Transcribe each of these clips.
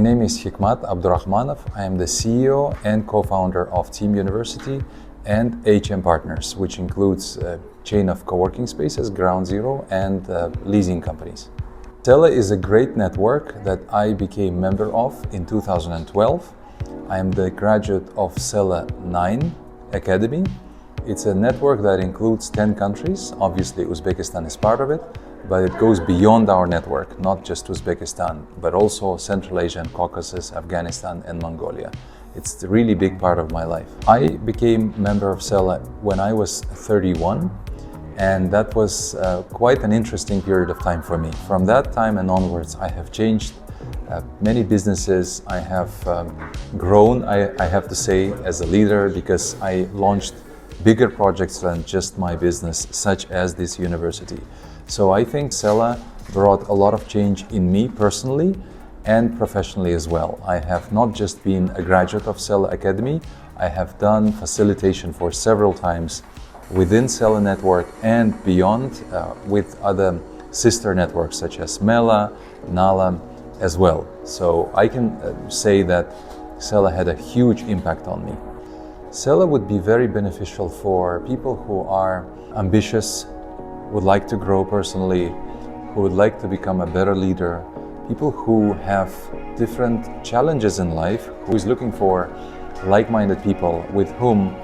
name is Hikmat Abdurrahmanov. I am the CEO and co-founder of Team University and HM Partners, which includes a chain of co-working spaces, Ground Zero, and leasing companies. Sela is a great network that I became member of in 2012. I am the graduate of Sela 9 Academy. It's a network that includes 10 countries. Obviously, Uzbekistan is part of it, but it goes beyond our network, not just Uzbekistan, but also Central Asia and Caucasus, Afghanistan, and Mongolia. It's a really big part of my life. I became member of Sela when I was 31, and that was quite an interesting period of time for me. From that time and onwards, I have changed many businesses. I have grown, I have to say, as a leader, because I launched bigger projects than just my business, such as this university. So I think Sela brought a lot of change in me personally and professionally as well. I have not just been a graduate of Sela Academy, I have done facilitation for several times within Sela network and beyond with other sister networks such as Mela, Nala as well. So I can say that Sela had a huge impact on me. Sela would be very beneficial for people who are ambitious, would like to grow personally, who would like to become a better leader, people who have different challenges in life, who is looking for like-minded people with whom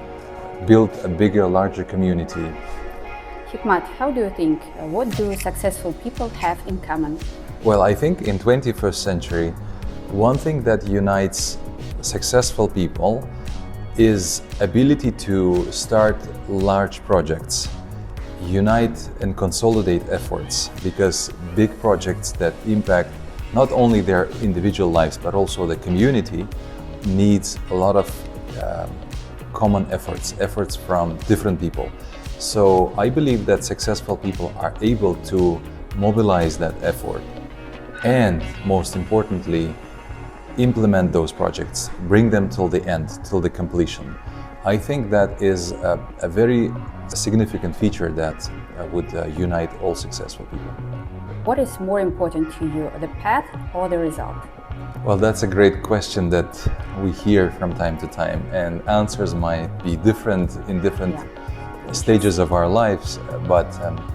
build a bigger, larger community. Hikmat, how do you think, what do successful people have in common? Well, I think in 21st century, one thing that unites successful people is ability to start large projects, unite and consolidate efforts, because big projects that impact not only their individual lives but also the community needs a lot of common efforts from different people. So I believe that successful people are able to mobilize that effort and, most importantly, implement those projects, bring them till the end, till the completion. I think that is a very significant feature that would unite all successful people. What is more important to you, the path or the result? Well, that's a great question that we hear from time to time, and answers might be different in different stages of our lives. But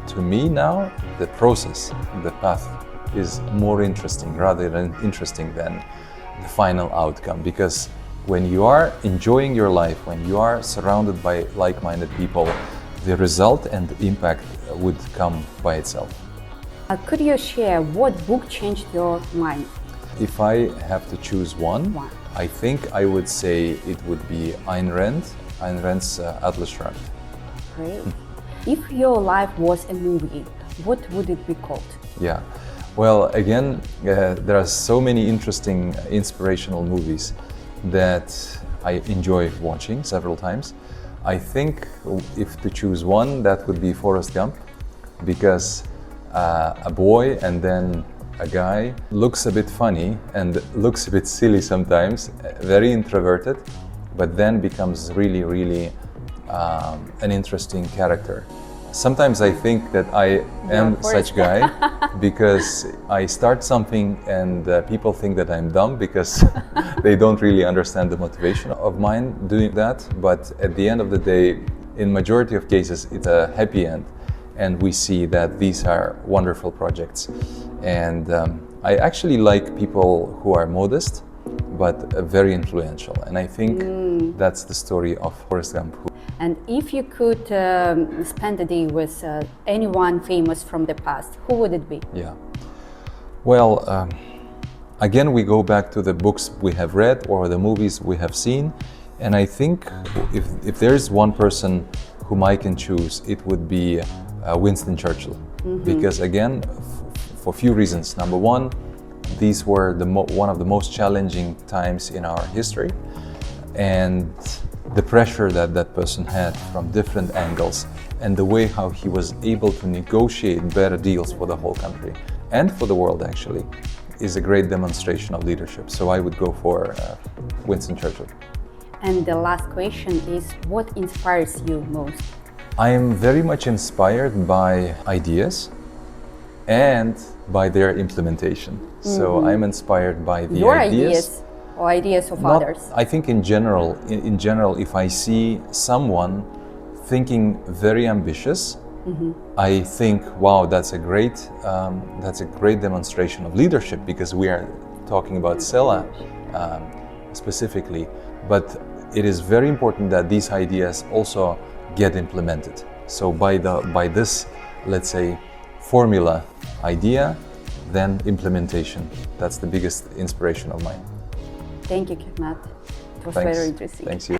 to me now, the process, the path is more interesting rather than the final outcome, because when you are enjoying your life, when you are surrounded by like-minded people, the result and the impact would come by itself. Could you share what book changed your mind? If I have to choose one, I think I would say it would be Ayn Rand's Atlas Shrugged. Great. If your life was a movie, what would it be called? Yeah. Well, again, there are so many interesting, inspirational movies that I enjoy watching several times. I think if to choose one, that would be Forrest Gump, because a boy and then a guy looks a bit funny and looks a bit silly sometimes, very introverted, but then becomes really an interesting character. Sometimes I think that I am such guy because I start something and people think that I'm dumb because they don't really understand the motivation of mine doing that. But at the end of the day, in majority of cases, it's a happy end. And we see that these are wonderful projects. And I actually like people who are modest, but very influential. And I think that's the story of Forrest Gump. And if you could spend a day with anyone famous from the past, who would it be? Yeah. Well, again, we go back to the books we have read or the movies we have seen. And I think if there is one person whom I can choose, it would be Winston Churchill. Because again, for a few reasons. Number one, these were one of the most challenging times in our history. And the pressure that that person had from different angles and the way how he was able to negotiate better deals for the whole country and for the world actually is a great demonstration of leadership. So I would go for Winston Churchill. And the last question is, what inspires you most? I am very much inspired by ideas and by their implementation. So I'm inspired by the Your ideas. ideas or ideas of Not- others. I think in general, if I see someone thinking very ambitious, I think, wow, that's a great demonstration of leadership, because we are talking about Sela specifically. But it is very important that these ideas also get implemented. So by this, let's say, formula idea, then implementation. That's the biggest inspiration of mine. Thank you, Kernat. It was Thanks. very interesting. Thanks you.